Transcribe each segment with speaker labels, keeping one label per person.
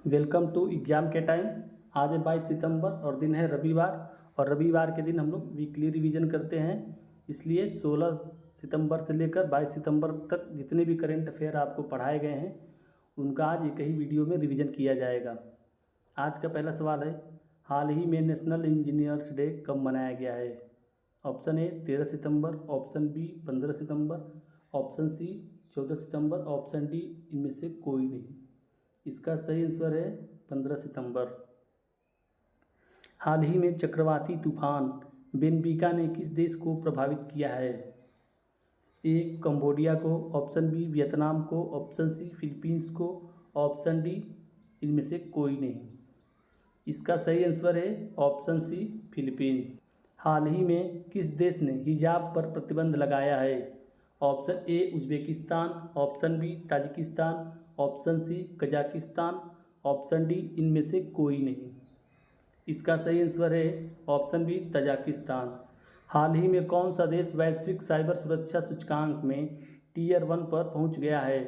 Speaker 1: Welcome to exam के time. आज है 22 सितंबर और दिन है रविवार। और रविवार के दिन हम लोग वीकली रिवीजन करते हैं। इसलिए 16 सितंबर से लेकर 22 सितंबर तक जितने भी करंट अफेयर आपको पढ़ाए गए हैं उनका आज एक ही वीडियो में रिवीजन किया जाएगा। आज का पहला सवाल है, हाल ही में नेशनल इंजीनियर्स डे कब मनाया गया है? ऑप्शन ए 13 सितंबर, ऑप्शन बी 15 सितंबर, ऑप्शन सी 14 सितंबर, ऑप्शन डी इनमें से कोई नहीं। इसका सही आंसर है 15 सितंबर। हाल ही में चक्रवाती तूफान बेनबीका ने किस देश को प्रभावित किया है? ए कंबोडिया को, ऑप्शन बी वियतनाम को, ऑप्शन सी फिलीपींस को, ऑप्शन डी इनमें से कोई नहीं। इसका सही आंसर है ऑप्शन सी फिलीपींस। हाल ही में किस देश ने हिजाब पर प्रतिबंध लगाया है? Option A Uzbekistan, option B Tajikistan, option C Kazakhstan, option D इनमें से कोई नहीं। इसका सही आंसर है ऑप्शन बी तजाकिस्तान। हाल ही में कौन सा देश वैश्विक साइबर सुरक्षा सूचकांक में टियर 1 पर पहुंच गया है?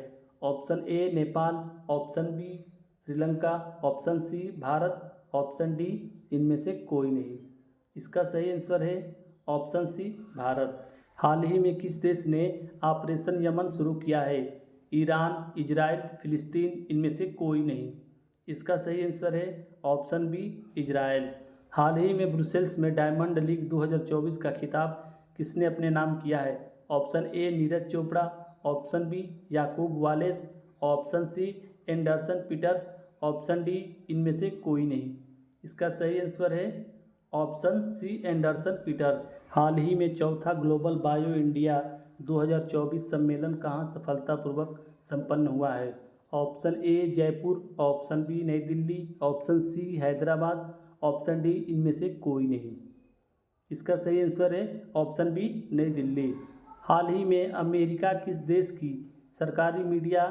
Speaker 1: Option A Nepal, option B Sri Lanka, option C Bharat, option D इनमें से कोई नहीं। इसका सही आंसर है ऑप्शन सी भारत। हाल ही में किस देश ने ऑपरेशन यमन शुरू किया है? ईरान, इजराइल, फिलिस्तीन इनमें से कोई नहीं। इसका सही आंसर है ऑप्शन बी इजराइल। हाल ही में ब्रुसेल्स में डायमंड लीग 2024 का खिताब किसने अपने नाम किया है? Option A Neeraj Chopra, option B Jakub Vadlejch, option C Anderson Peters, option D इनमें से कोई नहीं। इसका सही आंसर है ऑप्शन सी एंडरसन पीटर्स। हाल ही में चौथा ग्लोबल बायो इंडिया 2024 सम्मेलन कहाँ सफलतापूर्वक संपन्न हुआ है? Option A Jaipur, option B New Delhi, option C Hyderabad, option D इनमें से कोई नहीं। इसका सही आंसर है ऑप्शन बी नई दिल्ली। हाल ही में अमेरिका किस देश की सरकारी मीडिया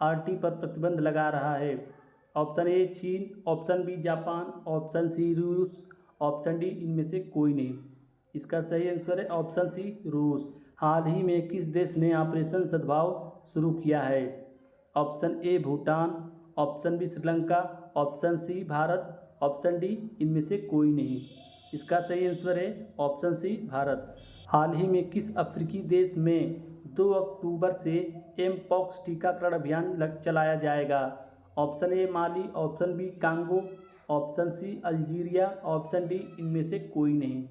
Speaker 1: आरटी पर प्रतिबंध लगा रहा है? ऑप्शन ए चीन, option B Japan, option C रूस, ऑप्शन डी इनमें से कोई नहीं। इसका सही आंसर है ऑप्शन सी रूस। हाल ही में किस देश ने ऑपरेशन सद्भाव शुरू किया है? Option A Bhutan, option B Sri Lanka, option C Bharat, option D इनमें से कोई नहीं। इसका सही आंसर है ऑप्शन सी भारत। हाल ही में किस अफ्रीकी देश में 2 अक्टूबर से एम पॉक्स टीकाकरण अभियान चलाया जाएगा? Option A Mali, option B Congo, option C Algeria, option D इनमें से कोई नहीं।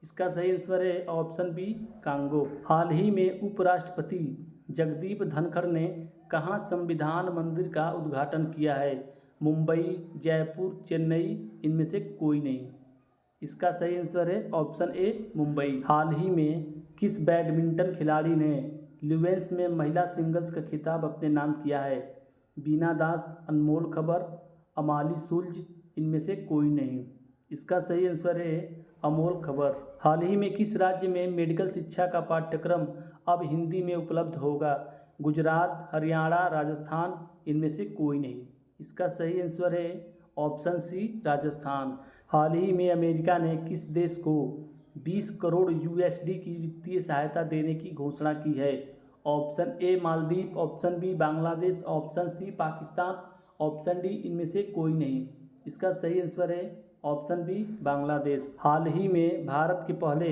Speaker 1: इसका सही आंसर है ऑप्शन बी कांगो। हाल ही में उपराष्ट्रपति जगदीप धनखड़ ने कहाँ संविधान मंदिर का उद्घाटन किया है? मुंबई, जयपुर, चेन्नई इनमें से कोई नहीं। इसका सही आंसर है ऑप्शन ए मुंबई। हाल ही में किस बैडमिंटन खिलाड़ी ने ल्यूवेंस में महिला सिंगल्स का खिताब अपने नाम किया है? बीना दास, अनमोल खबर, अमाली सुल्ज इनमें से कोई नहीं। इसका सही आंसर है अमोल खबर। हाल ही में किस राज्य में मेडिकल शिक्षा का पाठ्यक्रम अब हिंदी में उपलब्ध होगा? गुजरात, हरियाणा, राजस्थान इनमें से कोई नहीं। इसका सही आंसर है ऑप्शन सी राजस्थान। हाल ही में अमेरिका ने किस देश को 20 करोड़ यूएसडी की वित्तीय सहायता देने की घोषणा की है? Option A Maldives, option B Bangladesh, option C Pakistan, option D इनमें से कोई नहीं। इसका सही आंसर है ऑप्शन बी बांग्लादेश। हाल ही में भारत के पहले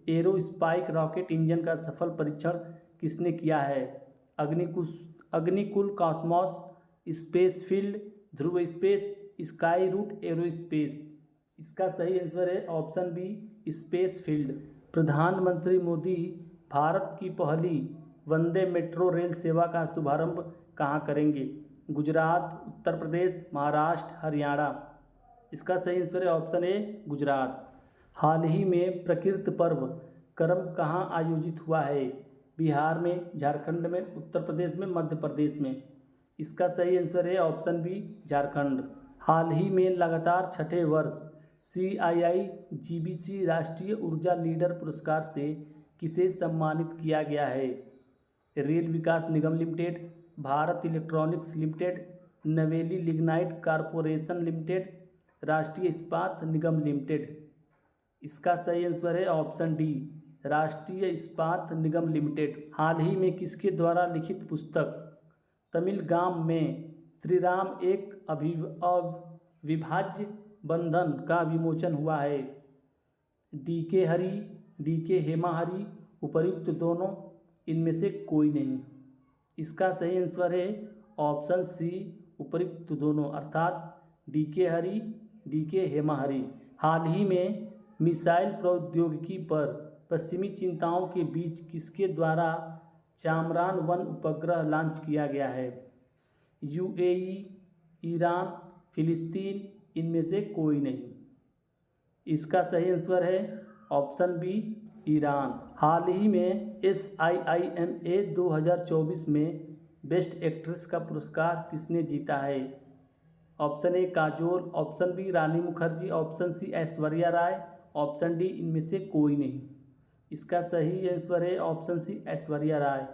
Speaker 1: एरो स्पाइक रॉकेट इंजन का सफल परीक्षण किसने किया है? अग्निकुल कॉस्मोस स्पेस फील्ड, ध्रुव स्पेस, स्काई रूट एरोस्पेस। इसका सही आंसर है ऑप्शन बी स्पेस फील्ड। प्रधानमंत्री मोदी भारत की पहली वंदे मेट्रो रेल सेवा का शुभारंभ कहाँ करेंगे? गुजरात, उत्तर प्रदेश, महाराष्ट्र, हरियाणा। इसका सही आंसर है ऑप्शन ए गुजरात। हाल ही में प्रकृति पर्व करम कहाँ आयोजित हुआ है? बिहार में, झारखंड में, उत्तर प्रदेश में, मध्य प्रदेश में। इसका सही आंसर है ऑप्शन बी झारखंड। हाल ही में लगातार छठे वर्ष CII-GBC राष्ट्रीय ऊर्जा लीडर पुरस्कार से किसे सम्मानित किया गया है? रेल विकास निगम लिमिटेड, भारत इलेक्ट्रॉनिक्स लिमिटेड, नवेली लिग्नाइट कॉरपोरेशन लिमिटेड, राष्ट्रीय इस्पात निगम लिमिटेड। इसका सही आंसर है ऑप्शन डी राष्ट्रीय इस्पात निगम लिमिटेड। हाल ही में किसके द्वारा लिखित पुस्तक तमिल गाम में श्री राम एक अविभाज्य बंधन का विमोचन हुआ है। डी के हरि, डी के हेमा हरि, उपर्युक्त दोनों, इनमें से कोई नहीं। इसका सही आंसर है ऑप्शन सी, उपर्युक्त दोनों, अर्थात डी के हरि, डी के हेमा हरि। हाल ही में मिसाइल प्रौद्योगिकी पर पश्चिमी चिंताओं के बीच किसके द्वारा चामरान-1 उपग्रह लॉन्च किया गया है? यूएई, ईरान, फिलिस्तीन, इनमें से कोई नहीं। इसका सही आंसर है ऑप्शन बी, ईरान। हाल ही में SIIMA 2024 में बेस्ट एक्ट्रेस का पुरस्कार किसने जीता है? Option A Kajol, option B Rani Mukherjee, option C Aishwarya Rai, option D इनमें से कोई नहीं। इसका सही आंसर है option C, Aishwarya Rai.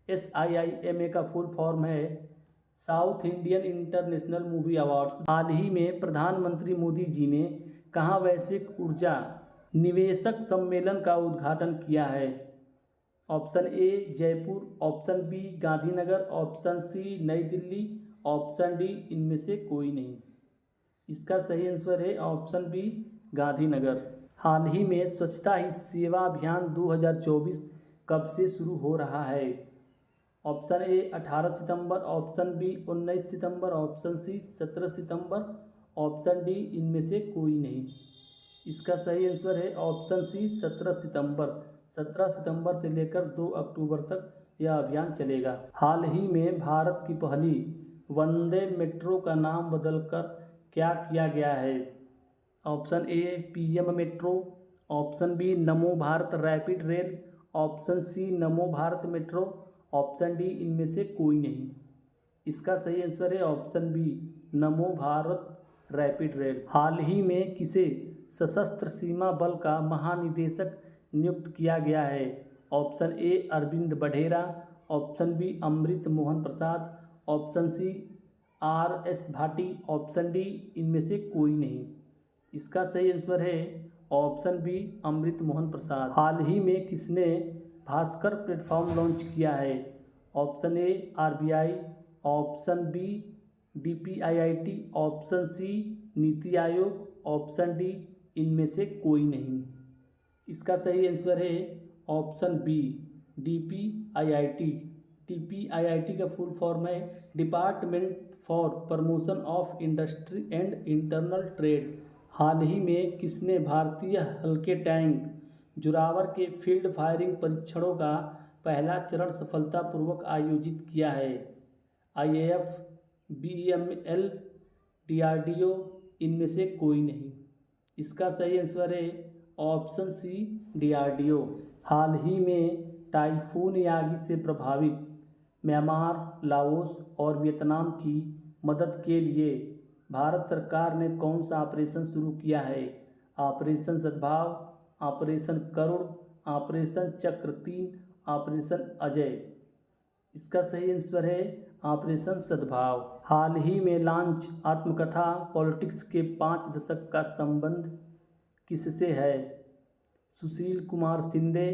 Speaker 1: SIIMA का फुल फॉर्म है South Indian international movie awards. हाल ही में प्रधानमंत्री मोदी जी ने कहाँ वैश्विक ऊर्जा निवेशक सम्मेलन का उद्घाटन किया है? Option A Jaipur, option B Gandhinagar, option C New Delhi, option D इनमें से कोई नहीं। इसका सही आंसर है ऑप्शन बी, गांधीनगर। हाल ही में स्वच्छता ही सेवा अभियान 2024 कब से शुरू हो रहा है? ऑप्शन ए 18 सितंबर, ऑप्शन बी 19 सितंबर, ऑप्शन सी 17 सितंबर, ऑप्शन डी इनमें से कोई नहीं। इसका सही आंसर है ऑप्शन सी, 17 सितंबर। 17 सितंबर से लेकर 2 अक्टूबर तक यह अभियान चलेगा। हाल ही में भारत की पहली वंदे मेट्रो का नाम बदलकर क्या किया गया है? Option A PM metro, option B Namo Bharat rapid rail, option C Namo Bharat metro, option D इनमें से कोई नहीं। इसका सही आंसर है option B, Namo Bharat rapid rail. हाल ही में किसे सशस्त्र सीमा बल का महानिदेशक नियुक्त किया गया है? Option A Arvind Badhera, option B Amrit Mohan Prasad, option C RS Bhati, option D इनमें से कोई नहीं। इसका सही आंसर है ऑप्शन बी, अमृत मोहन प्रसाद। हाल ही में किसने भास्कर प्लेटफॉर्म लॉन्च किया है? Option A RBI, option B DPIIT, option C Niti Aayog, option D इनमें से कोई नहीं। इसका सही आंसर है ऑप्शन बी, DPIIT। DPIIT का फुल फॉर्म है department for promotion of industry and internal trade. हाल ही में किसने भारतीय हल्के टैंक जोरावर के फील्ड फायरिंग परीक्षणों का पहला चरण सफलतापूर्वक आयोजित किया है? IAF, BEML, DRDO, इनमें से कोई नहीं। इसका सही आंसर है ऑप्शन सी, DRDO। हाल ही में टाइफून यागी से प्रभावित म्यांमार, लाओस और वियतनाम की मदद के लिए भारत सरकार ने कौन सा ऑपरेशन शुरू किया है? ऑपरेशन सद्भाव, ऑपरेशन करुण, ऑपरेशन चक्र 3, ऑपरेशन अजय। इसका सही आंसर है ऑपरेशन सद्भाव। हाल ही में लॉन्च आत्मकथा पॉलिटिक्स के 5 दशक का संबंध किससे है? सुशील कुमार शिंदे,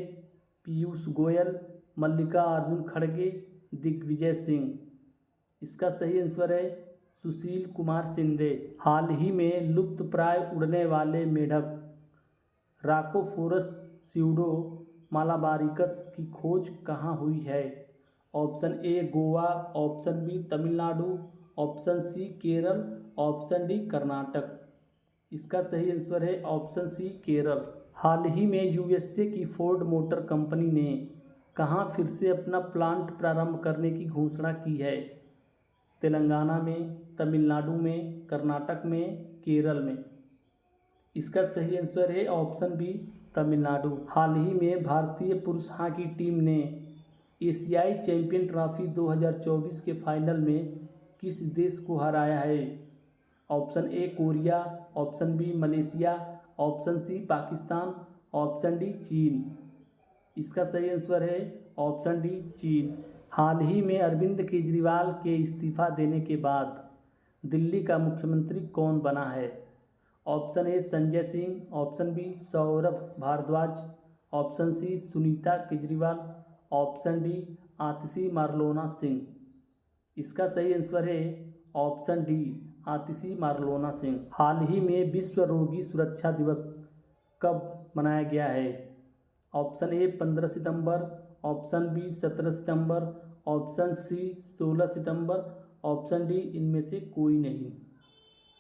Speaker 1: पीयूष गोयल, मल्लिकार्जुन खड़गे, दिग्विजय सिंह। इसका सही आंसर है सुशील कुमार शिंदे। हाल ही में लुप्तप्राय उड़ने वाले मेढक राकोफोरस स्यूडो मालाबारिकस की खोज कहाँ हुई है? Option A Goa, option B Tamil Nadu, option C Kerala, option D Karnataka. इसका सही आंसर है ऑप्शन सी, केरल। हाल ही में USA की फोर्ड मोटर कंपनी ने कहाँ फिर से अपना प्लांट प्रारंभ करने की घोषणा की है? तेलंगाना में, तमिलनाडु में, कर्नाटक में, केरल में। इसका सही आंसर है ऑप्शन बी, तमिलनाडु। हाल ही में भारतीय पुरुष हॉकी टीम ने एशियाई चैंपियन ट्रॉफी 2024 के फाइनल में किस देश को हराया है? Option A Korea, option B Malaysia, option C Pakistan, option D चीन। इसका सही आंसर है ऑप्शन डी, चीन। हाल ही में अरविंद केजरीवाल के इस्तीफा देने के बाद दिल्ली का मुख्यमंत्री कौन बना है? Option A Sanjay Singh, option B Saurabh Bhardwaj, option C Sunita Kejriwal, option D Atishi Marlena Singh. इसका सही आंसर है ऑप्शन डी आतिशी मारलोना सिंह। हाल ही में विश्व रोगी सुरक्षा दिवस कब मनाया गया है? ऑप्शन ए 15 सितंबर, ऑप्शन बी 17 सितंबर, ऑप्शन सी 16 सितंबर, ऑप्शन डी इनमें से कोई नहीं।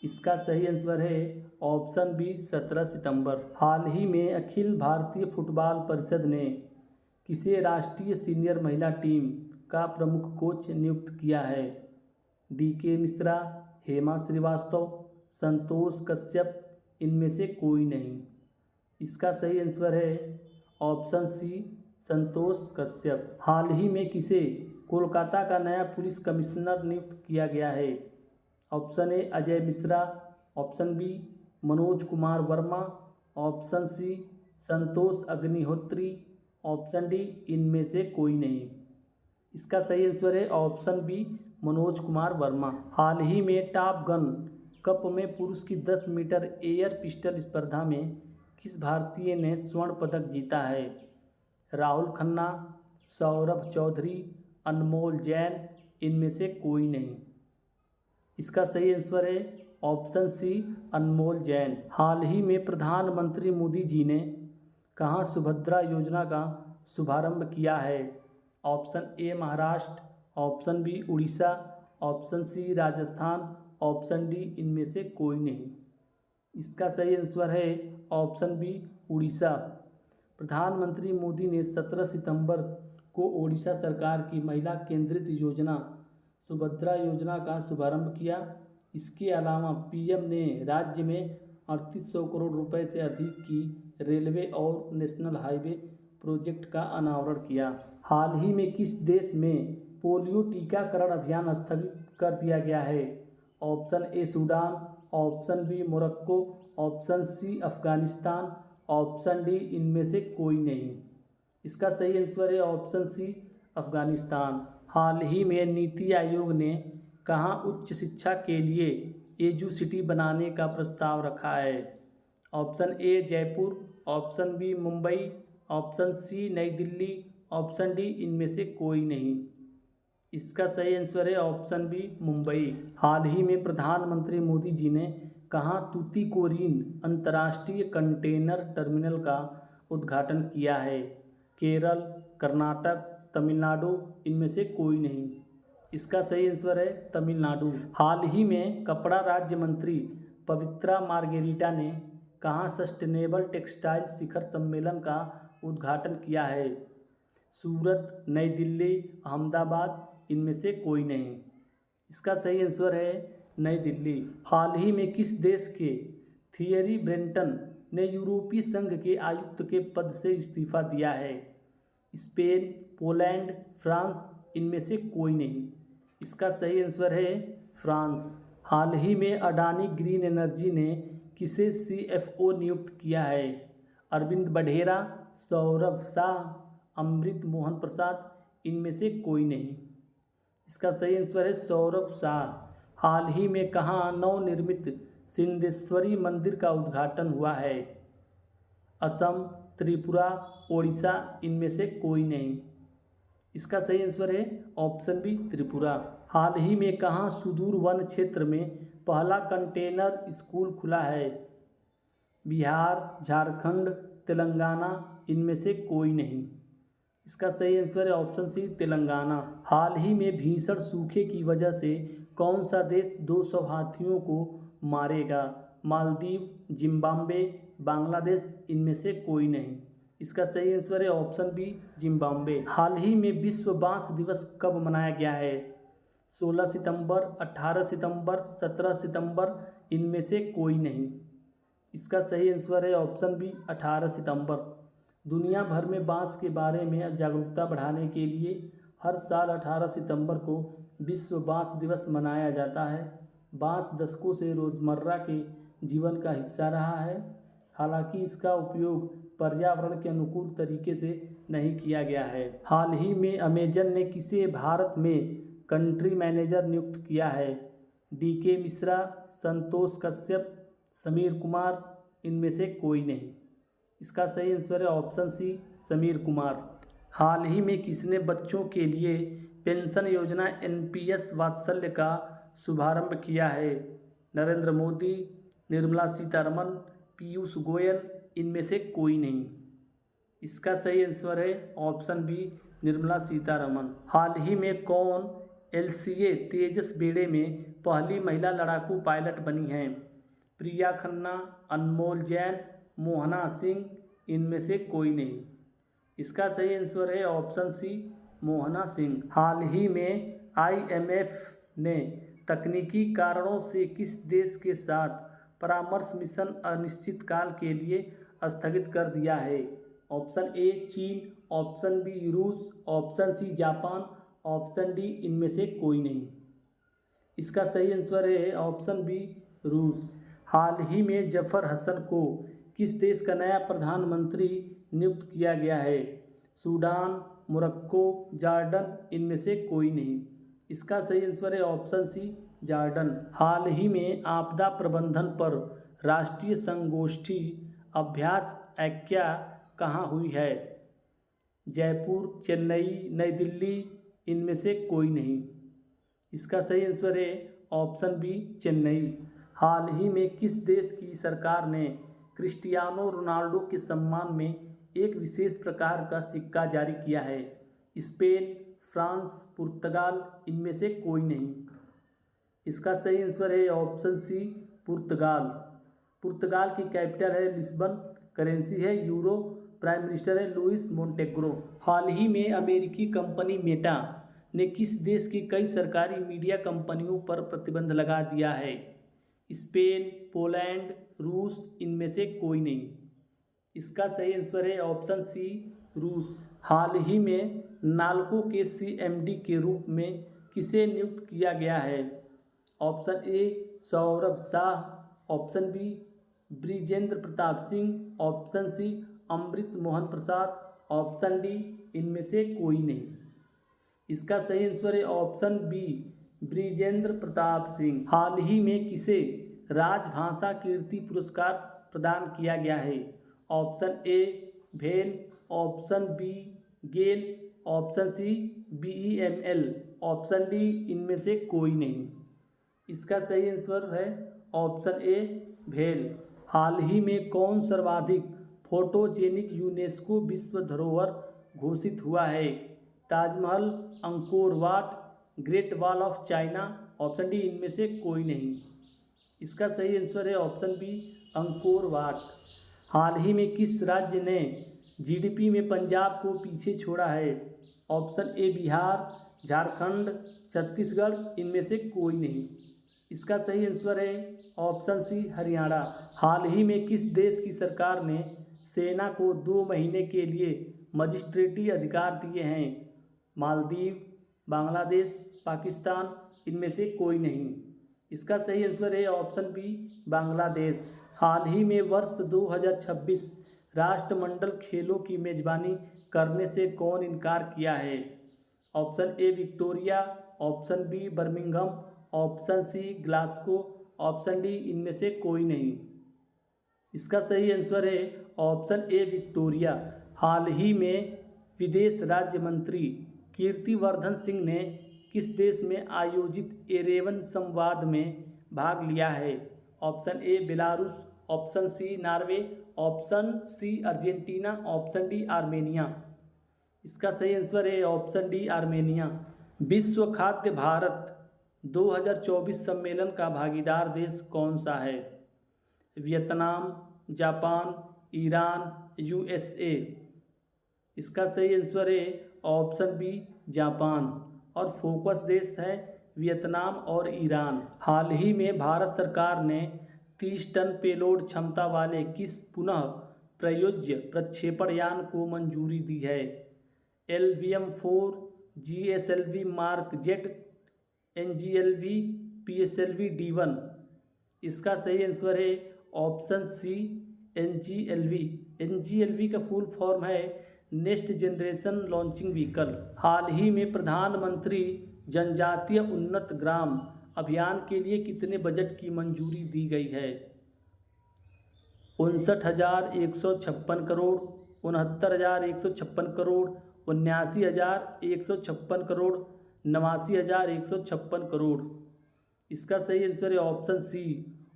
Speaker 1: इसका सही आंसर है ऑप्शन बी 17 सितंबर। हाल ही में अखिल भारतीय फुटबॉल परिषद ने किसे राष्ट्रीय सीनियर महिला टीम का प्रमुख कोच नियुक्त किया है? डी.के. मिश्रा, हेमा श्रीवास्तव, संतोष कश्यप, इनमें से कोई नहीं। इसका सही आंसर है ऑप्शन सी संतोष कश्यप। हाल ही में किसे कोलकाता का नया पुलिस कमिश्नर नियुक्त किया गया है? Option A Ajay Mishra, option B Manoj Kumar Verma, option C Santosh Agnihotri, option D इनमें से कोई नहीं। इसका सही आंसर है ऑप्शन बी मनोज कुमार वर्मा। हाल ही में टॉप गन कप में पुरुष की 10 मीटर एयर पिस्टल स्पर्धा में किस भारतीय ने स्वर्ण पदक जीता है? राहुल खन्ना, सौरभ चौधरी, अनमोल जैन, इनमें से कोई नहीं। इसका सही आंसर है ऑप्शन सी अनमोल जैन। हाल ही में प्रधानमंत्री मोदी जी ने कहाँ सुभद्रा योजना का शुभारंभ किया है? Option A Maharashtra, option B Orissa, option C Rajasthan, option D इनमें से कोई नहीं। इसका सही आंसर है ऑप्शन बी उड़ीसा। प्रधानमंत्री मोदी ने 17 सितंबर को ओडिशा सरकार की महिला केंद्रित योजना सुभद्रा योजना का शुभारंभ किया। इसके अलावा पीएम ने राज्य में 3800 करोड़ रुपए से अधिक की रेलवे और नेशनल हाईवे प्रोजेक्ट का अनावरण किया। हाल ही में किस देश में पोलियो टीकाकरण अभियान स्थगित कर दिया गया है? Option A Sudan, option B Morocco, option C Afghanistan, option D इनमें से कोई नहीं। इसका सही आंसर है ऑप्शन सी अफगानिस्तान। हाल ही में नीति आयोग ने कहाँ उच्च शिक्षा के लिए एजू सिटी बनाने का प्रस्ताव रखा है? Option A Jaipur, option B Mumbai, option C New Delhi, option D इनमें से कोई नहीं। इसका सही आंसर है ऑप्शन बी मुंबई। हाल ही में प्रधानमंत्री मोदी जी ने कहाँ तूतीकोरिन अंतर्राष्ट्रीय कंटेनर टर्मिनल का उद्घाटन किया है? केरल, कर्नाटक, तमिलनाडु, इनमें से कोई नहीं। इसका सही आंसर है तमिलनाडु। हाल ही में कपड़ा राज्य मंत्री पवित्रा मार्गेरिटा ने कहाँ सस्टेनेबल टेक्सटाइल शिखर सम्मेलन का उद्घाटन किया है? सूरत, नई दिल्ली, अहमदाबाद, इनमें से कोई नहीं। इसका सही आंसर है नई दिल्ली। हाल ही में किस देश के थियरी ब्रेंटन ने यूरोपीय संघ के आयुक्त के पद से इस्तीफा दिया है? स्पेन, पोलैंड, फ्रांस, इनमें से कोई नहीं। इसका सही आंसर है फ्रांस। हाल ही में अडानी ग्रीन एनर्जी ने किसे सीएफओ नियुक्त किया है? अरविंद बढेरा, सौरभ शाह, अमृत मोहन प्रसाद, इनमें से कोई नहीं। इसका सही आंसर है सौरभ शाह। हाल ही में कहाँ नवनिर्मित सिद्धेश्वरी मंदिर का उद्घाटन हुआ है? असम, त्रिपुरा, ओडिशा, इनमें से कोई नहीं। इसका सही आंसर है ऑप्शन बी त्रिपुरा। हाल ही में कहाँ सुदूर वन क्षेत्र में पहला कंटेनर स्कूल खुला है? बिहार, झारखंड, तेलंगाना, इनमें से कोई नहीं। इसका सही आंसर है ऑप्शन सी तेलंगाना। हाल ही में भीषण सूखे की वजह से कौन सा देश 200 हाथियों को मारेगा? मालदीव, जिम्बाब्वे, बांग्लादेश, इनमें से कोई नहीं। इसका सही आंसर है ऑप्शन बी जिम्बाब्वे। हाल ही में विश्व बांस दिवस कब मनाया गया है? 16 सितंबर, 18 सितंबर, 17 सितंबर, इनमें से कोई नहीं। इसका सही आंसर है ऑप्शन बी 18 सितंबर। दुनिया भर में बांस के बारे में जागरूकता बढ़ाने के लिए हर साल 18 सितंबर को विश्व बांस दिवस मनाया जाता है। बांस दशकों से रोज़मर्रा के जीवन का हिस्सा रहा है। हालांकि इसका उपयोग पर्यावरण के अनुकूल तरीके से नहीं किया गया है। हाल ही में अमेजन ने किसे भारत में कंट्री मैनेजर नियुक्त किया है? डी.के. मिश्रा, संतोष कश्यप, समीर कुमार, इनमें से कोई नहीं। इसका सही आंसर है ऑप्शन सी समीर कुमार। हाल ही में किसने बच्चों के लिए पेंशन योजना एनपीएस वात्सल्य का शुभारंभ किया है? नरेंद्र मोदी, निर्मला सीतारमन, पीयूष गोयल, इनमें से कोई नहीं। इसका सही आंसर है ऑप्शन बी, निर्मला सीतारमन। हाल ही में कौन LCA तेजस बेड़े में पहली महिला लड़ाकू पायलट बनी हैं? प्रिया खन्ना, अनमोल जैन, मोहना सिंह, इनमें से कोई नहीं। इसका सही आंसर है ऑप्शन सी, मोहना सिंह। हाल ही में IMF ने तकनीकी कारणों से किस देश के साथ परामर्श मिशन अनिश्चित काल के लिए स्थगित कर दिया है? ऑप्शन ए चीन, ऑप्शन बी रूस, option C Japan, option D इनमें से कोई नहीं। इसका सही आंसर है ऑप्शन बी, रूस। हाल ही में जफर हसन को किस देश का नया प्रधानमंत्री नियुक्त किया गया है? सूडान, मोरक्को, जॉर्डन, इनमें से कोई नहीं। इसका सही आंसर है ऑप्शन सी, जॉर्डन। हाल ही में आपदा प्रबंधन पर राष्ट्रीय संगोष्ठी अभ्यास ऐक्या कहाँ हुई है? जयपुर, चेन्नई, नई दिल्ली, इनमें से कोई नहीं। इसका सही आंसर है ऑप्शन बी, चेन्नई। हाल ही में किस देश की सरकार ने क्रिस्टियानो रोनाल्डो के सम्मान में एक विशेष प्रकार का सिक्का जारी किया है? स्पेन, फ्रांस, पुर्तगाल, इनमें से कोई नहीं। इसका सही आंसर है ऑप्शन सी, पुर्तगाल। पुर्तगाल की कैपिटल है लिस्बन, करेंसी है यूरो, प्राइम मिनिस्टर है लुइस मोंटेग्रो। हाल ही में अमेरिकी कंपनी मेटा ने किस देश की कई सरकारी मीडिया कंपनियों पर प्रतिबंध लगा दिया है? स्पेन, पोलैंड, रूस, इनमें से कोई नहीं। इसका सही आंसर है ऑप्शन सी, रूस। हाल ही में नाल्को के CMD के रूप में किसे नियुक्त किया गया है? Option A Saurabh Shah, option B Brijendra Pratap Singh, option C Amrit Mohan Prasad, option D इनमें से कोई नहीं। इसका सही आंसर है ऑप्शन बी, ब्रिजेंद्र प्रताप सिंह। हाल ही में किसे राजभाषा कीर्ति पुरस्कार प्रदान किया गया है? ऑप्शन ए भेल, option B GAIL, option C BEML, option D इनमें से कोई नहीं। इसका सही आंसर है ऑप्शन ए भेल। हाल ही में कौन सर्वाधिक फोटोजेनिक यूनेस्को विश्व धरोहर घोषित हुआ है? Taj Mahal, Angkor Wat, great wall of China, option D इनमें से कोई नहीं। इसका सही आंसर है ऑप्शन बी, अंकोर वाट। हाल ही में किस राज्य ने GDP में पंजाब को पीछे छोड़ा है? ऑप्शन ए बिहार, झारखंड, छत्तीसगढ़, इनमें से कोई नहीं। इसका सही आंसर है ऑप्शन सी, हरियाणा। हाल ही में किस देश की सरकार ने सेना को 2 महीने के लिए मजिस्ट्रेटी अधिकार दिए हैं? मालदीव, बांग्लादेश, पाकिस्तान, इनमें से कोई नहीं। इसका सही आंसर है ऑप्शन बी, बांग्लादेश। हाल ही में वर्ष 2026 राष्ट्रमंडल खेलों की मेजबानी करने से कौन इनकार किया है? Option A Victoria, option B Birmingham, option C Glasgow, option D इनमें से कोई नहीं। इसका सही आंसर है ऑप्शन ए विक्टोरिया। हाल ही में विदेश राज्य मंत्री कीर्तिवर्धन सिंह ने किस देश में आयोजित एरेवन संवाद में भाग लिया है? Option A Belarus, option C Norway, option C Argentina, option D Armenia. इसका सही आंसर है ऑप्शन डी आर्मेनिया। विश्व खाद्य भारत 2024 सम्मेलन का भागीदार देश कौन सा है? Vietnam, Japan, Iran, USA। इसका सही आंसर है ऑप्शन बी, जापान। और फोकस देश है वियतनाम और ईरान। हाल ही में भारत सरकार ने 30 टन पेलोड क्षमता वाले किस पुनः प्रयोज्य प्रक्षेपण यान को मंजूरी दी है? LVM-4, GSLV mark jet, NGLV, PSLV D1। इसका सही आंसर है ऑप्शन सी, NGLV। NGLV का फुल फॉर्म है नेक्स्ट जनरेशन लॉन्चिंग व्हीकल। हाल ही में प्रधानमंत्री जनजातीय उन्नत ग्राम अभियान के लिए कितने बजट की मंजूरी दी गई है? 59,156 करोड़, 69,156 करोड़, 79,156 करोड़, 89,156 करोड़। इसका सही आंसर है ऑप्शन सी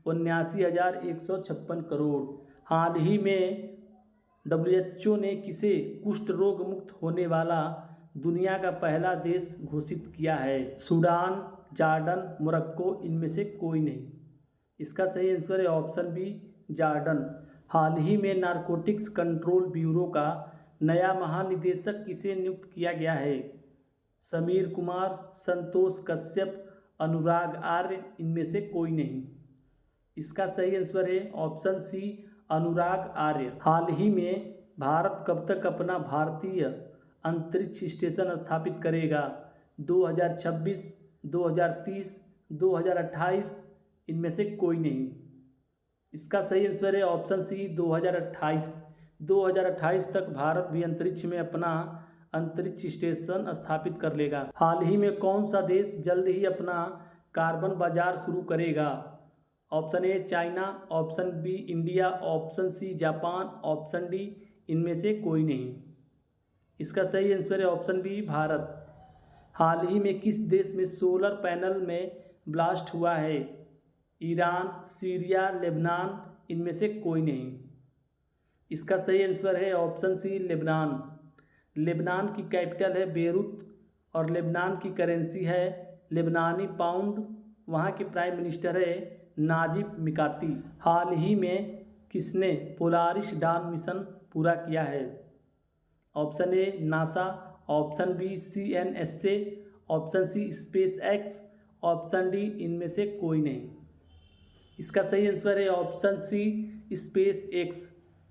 Speaker 1: 79,156 करोड़। हाल ही में WHO ने किसे कुष्ठ रोग मुक्त होने वाला दुनिया का पहला देश घोषित किया है? सूडान, जॉर्डन, मोरक्को, इनमें से कोई नहीं। इसका सही आंसर है ऑप्शन बी जॉर्डन। हाल ही में नारकोटिक्स कंट्रोल ब्यूरो का नया महानिदेशक किसे नियुक्त किया गया है? समीर कुमार, संतोष कश्यप, अनुराग आर्य, इनमें से कोई नहीं। इसका सही आंसर है ऑप्शन सी अनुराग आर्य। हाल ही में भारत कब तक अपना भारतीय अंतरिक्ष स्टेशन स्थापित करेगा? 2026, 2030, 2028, इनमें से कोई नहीं। इसका सही आंसर है ऑप्शन सी 2028। 2028 तक भारत भी अंतरिक्ष में अपना अंतरिक्ष स्टेशन स्थापित कर लेगा। हाल ही में कौन सा देश जल्द ही अपना कार्बन बाजार शुरू करेगा? Option A China, option B India, option C Japan, option D इनमें से कोई नहीं। इसका सही आंसर है ऑप्शन बी भारत। हाल ही में किस देश में सोलर पैनल में ब्लास्ट हुआ है? ईरान, सीरिया, लेबनान, इनमें से कोई नहीं। इसका सही आंसर है ऑप्शन सी लेबनान। लेबनान की कैपिटल है बेरूत और लेबनान की करेंसी है लेबनानी पाउंड। वहाँ के प्राइम मिनिस्टर है नाजिब मिकाती। हाल ही में किसने पोलारिस डान मिशन पूरा किया है? Option A NASA, option B CNSA, option C SpaceX, option D इनमें से कोई नहीं। इसका सही आंसर है ऑप्शन सी स्पेस एक्स।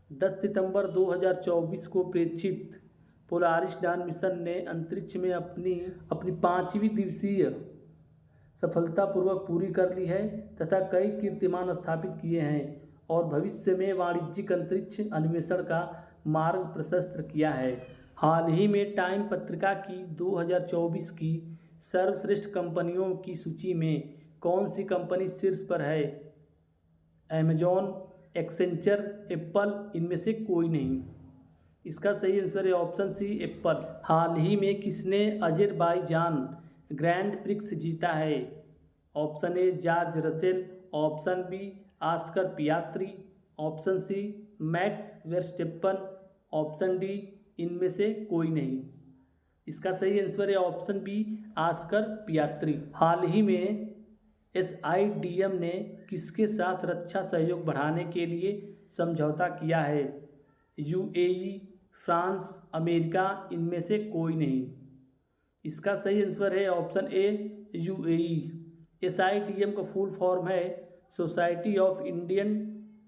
Speaker 1: 10 सितंबर 2024 को प्रेक्षित पोलारिस डान मिशन ने अंतरिक्ष में अपनी 5वीं दिवसीय सफलतापूर्वक पूरी कर ली है तथा कई कीर्तिमान स्थापित किए हैं और भविष्य में वाणिज्यिक अंतरिक्ष अन्वेषण का मार्ग प्रशस्त किया है। हाल ही में टाइम पत्रिका की 2024 की सर्वश्रेष्ठ कंपनियों की सूची में कौन सी कंपनी शीर्ष पर है? अमेजॉन, एक्सेंचर, एप्पल, इनमें से कोई नहीं। इसका सही आंसर है ऑप्शन सी एप्पल। हाल ही में किसने अजरबैजान ग्रैंड प्रिक्स जीता है? Option A George Russell, option B Oscar Piastri, option C Max Verstappen, option D इनमें से कोई नहीं। इसका सही आंसर है ऑप्शन बी ऑस्कर पियात्री। हाल ही में SIDM ने किसके साथ रक्षा सहयोग बढ़ाने के लिए समझौता किया है? UAE, फ्रांस, अमेरिका, इनमें से कोई नहीं। इसका सही आंसर है ऑप्शन ए UAE। SIDM का फुल फॉर्म है society of Indian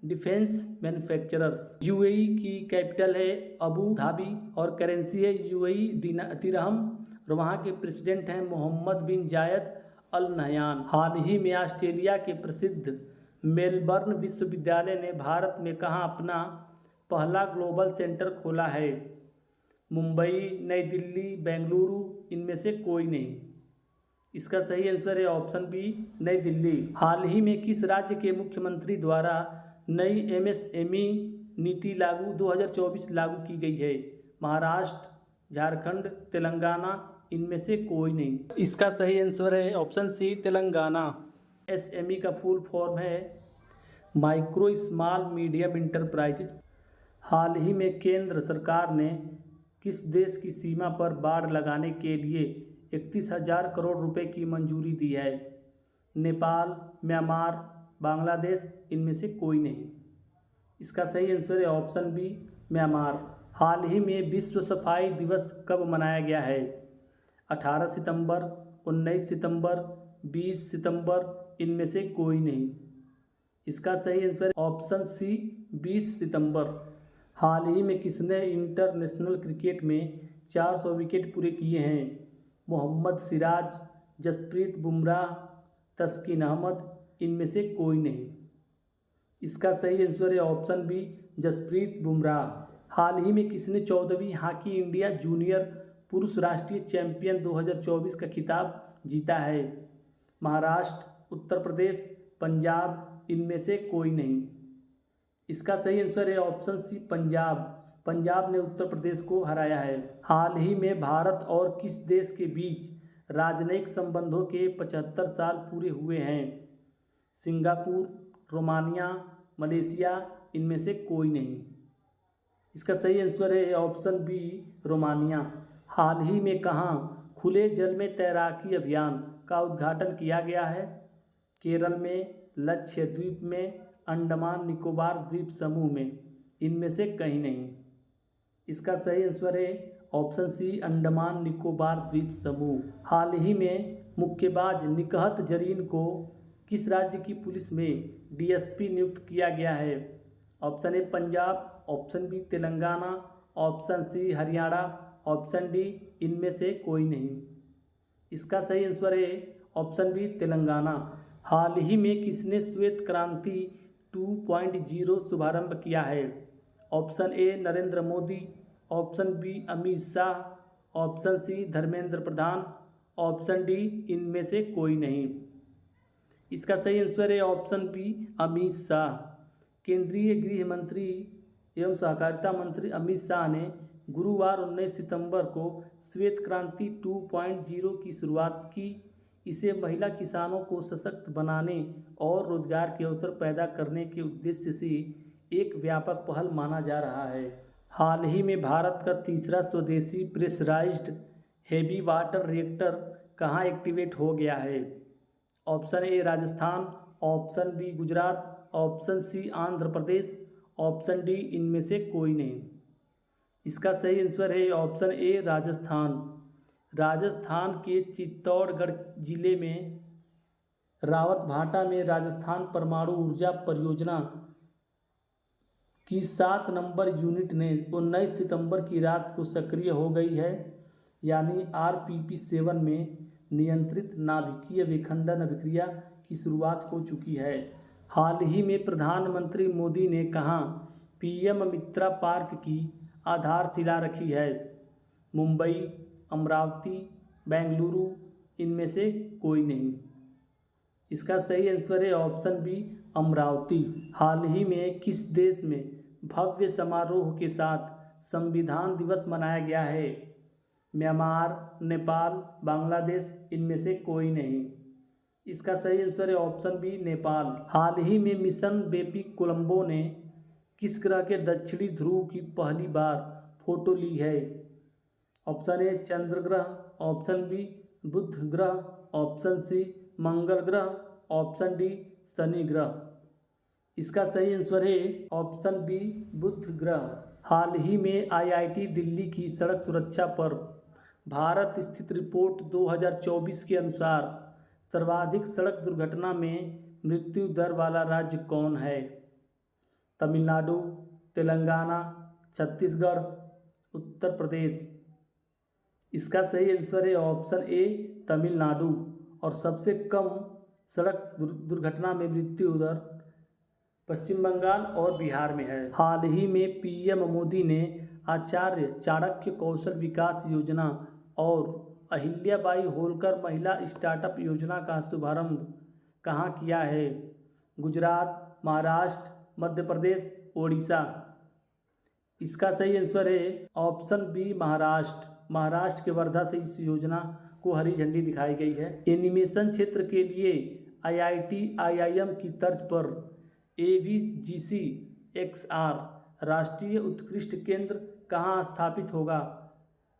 Speaker 1: defence manufacturers. UAE की कैपिटल है अबू धाबी और करेंसी है UAE दिरहम और वहाँ के प्रेसिडेंट हैं मोहम्मद बिन जायद अल नहयान। हाल ही में ऑस्ट्रेलिया के प्रसिद्ध मेलबर्न विश्वविद्यालय ने भारत में कहाँ अपना पहला ग्लोबल सेंटर खोला है? मुंबई, नई दिल्ली, बेंगलुरु, इनमें से कोई नहीं। इसका सही आंसर है ऑप्शन बी नई दिल्ली। हाल ही में किस राज्य के मुख्यमंत्री द्वारा नई MSME नीति 2024 लागू की गई है? महाराष्ट्र, झारखंड, तेलंगाना, इनमें से कोई नहीं। इसका सही आंसर है ऑप्शन सी तेलंगाना। SME का फुल फॉर्म है माइक्रो स्मॉल मीडियम इंटरप्राइजेज। हाल ही में केंद्र सरकार ने किस देश की सीमा पर बाड़ लगाने के लिए 31,000 करोड़ रुपए की मंजूरी दी है? नेपाल, म्यांमार, बांग्लादेश, इनमें से कोई नहीं। इसका सही आंसर है ऑप्शन बी म्यांमार। हाल ही में विश्व सफाई दिवस कब मनाया गया है? 18 सितंबर, 19 सितंबर, 20 सितंबर, इनमें से कोई नहीं। इसका सही आंसर ऑप्शन सी 20 सितंबर। हाल ही में किसने इंटरनेशनल क्रिकेट में 400 विकेट पूरे किए हैं? मोहम्मद सिराज, जसप्रीत बुमराह, तस्किन अहमद, इनमें से कोई नहीं। इसका सही आंसर है ऑप्शन बी जसप्रीत बुमराह। हाल ही में किसने 14वीं हॉकी इंडिया जूनियर पुरुष राष्ट्रीय चैंपियन 2024 का खिताब जीता है? महाराष्ट्र, उत्तर प्रदेश, पंजाब, इनमें से कोई नहीं। इसका सही आंसर है ऑप्शन सी पंजाब। पंजाब ने उत्तर प्रदेश को हराया है। हाल ही में भारत और किस देश के बीच राजनयिक संबंधों के 75 साल पूरे हुए हैं। सिंगापुर, रोमानिया, मलेशिया, इनमें से कोई नहीं। इसका सही आंसर है ऑप्शन बी, रोमानिया। हाल ही में कहाँ खुले जल में तैराकी अभियान का उद्घाटन किया गया है? केरल में, लक्षद्वीप में, अंडमान निकोबार द्वीप समूह में, इनमें से कहीं नहीं। इसका सही आंसर है ऑप्शन सी, अंडमान निकोबार द्वीप समूह। हाल ही में मुक्केबाज निकहत जरीन को किस राज्य की पुलिस में डीएसपी नियुक्त किया गया है? Option A Punjab, option B Telangana, option C Haryana, option D इनमें से कोई नहीं। इसका सही आंसर है ऑप्शन बी, तेलंगाना। हाल ही में किसने श्वेत क्रांति 2.0 शुभारंभ किया है? Option A Narendra Modi, option B Amit Shah, option C Dharmendra Pradhan, option D इनमें से कोई नहीं। इसका सही आंसर है ऑप्शन बी, अमित शाह। केंद्रीय गृह मंत्री एवं सहकारिता मंत्री अमित शाह ने गुरुवार 19 सितंबर को श्वेत क्रांति 2.0 की शुरुआत की। इसे महिला किसानों को सशक्त बनाने और रोजगार के अवसर पैदा करने के उद्देश्य से एक व्यापक पहल माना जा रहा है। हाल ही में भारत का तीसरा स्वदेशी प्रेशराइज्ड हेवी वाटर रिएक्टर कहाँ एक्टिवेट हो गया है? Option A Rajasthan, option B Gujarat, option C Andhra Pradesh, option D इनमें से कोई नहीं। इसका सही आंसर है ऑप्शन ए राजस्थान। राजस्थान के चित्तौड़गढ़ जिले में रावतभाटा में राजस्थान परमाणु ऊर्जा परियोजना की 7 नंबर यूनिट ने 19 सितंबर की रात को सक्रिय हो गई है, यानी RPP-7 में नियंत्रित नाभिकीय विखंडन अभिक्रिया की शुरुआत हो चुकी है। हाल ही में प्रधानमंत्री मोदी ने कहाँ PM मित्रा पार्क की आधारशिला रखी है? मुंबई, अमरावती, बेंगलुरु, इनमें से कोई नहीं। इसका सही आंसर है ऑप्शन बी, अमरावती। हाल ही में किस देश में भव्य समारोह के साथ संविधान दिवस मनाया गया है? म्यांमार, नेपाल, बांग्लादेश, इनमें से कोई नहीं। इसका सही आंसर है ऑप्शन बी, नेपाल। हाल ही में मिशन बेबी कोलंबो ने किस ग्रह के दक्षिणी ध्रुव की पहली बार फोटो ली है? ऑप्शन ए चंद्र ग्रह, ऑप्शन बी बुध ग्रह, ऑप्शन सी मंगल ग्रह, ऑप्शन डी शनि ग्रह। इसका सही आंसर है ऑप्शन बी, बुध ग्रह। हाल ही में IIT दिल्ली की सड़क सुरक्षा पर भारत स्थित रिपोर्ट 2024 के अनुसार सर्वाधिक सड़क दुर्घटना में मृत्यु दर वाला राज्य कौन है? तमिलनाडु, तेलंगाना, छत्तीसगढ़, उत्तर प्रदेश। इसका सही आंसर है ऑप्शन ए, तमिलनाडु। और सबसे कम सड़क दुर्घटना में मृत्यु दर पश्चिम बंगाल और बिहार में है। हाल ही में PM मोदी ने आचार्य चाणक्य कौशल विकास योजना और अहिल्याबाई होलकर महिला स्टार्टअप योजना का शुभारंभ कहाँ किया है? गुजरात, महाराष्ट्र, मध्य प्रदेश, ओडिशा। इसका सही आंसर है ऑप्शन बी, महाराष्ट्र। महाराष्ट्र के वर्धा से इस योजना को हरी झंडी दिखाई गई है। एनिमेशन क्षेत्र के लिए IIT IIM की तर्ज पर AVGC XR राष्ट्रीय उत्कृष्ट केंद्र कहाँ स्थापित होगा?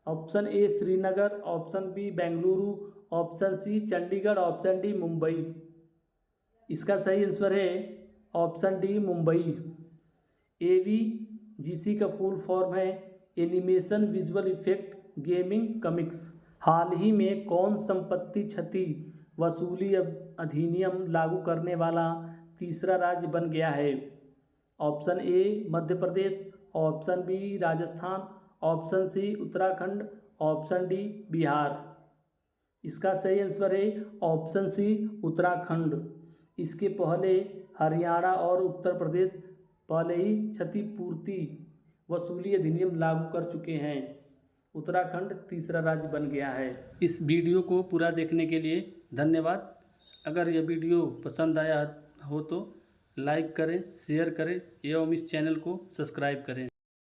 Speaker 1: Option A Srinagar, option B Bengaluru, option C Chandigarh, option D Mumbai. इसका सही आंसर है ऑप्शन डी, मुंबई। AVGC का फुल फॉर्म है animation visual effect gaming comics. हाल ही में कौन संपत्ति क्षति वसूली अधिनियम लागू करने वाला तीसरा राज्य बन गया है? Option A Madhya Pradesh, option B Rajasthan, option C Uttarakhand, option D Bihar. इसका सही आंसर है ऑप्शन सी, उत्तराखंड। इसके पहले हरियाणा और उत्तर प्रदेश पहले ही क्षतिपूर्ति वसूली अधिनियम लागू कर चुके हैं। उत्तराखंड तीसरा राज्य बन गया है। इस वीडियो को पूरा देखने के लिए धन्यवाद। अगर यह वीडियो पसंद आया हो तो लाइक करें, शेयर करें एवं इस चैनल को सब्सक्राइब करें।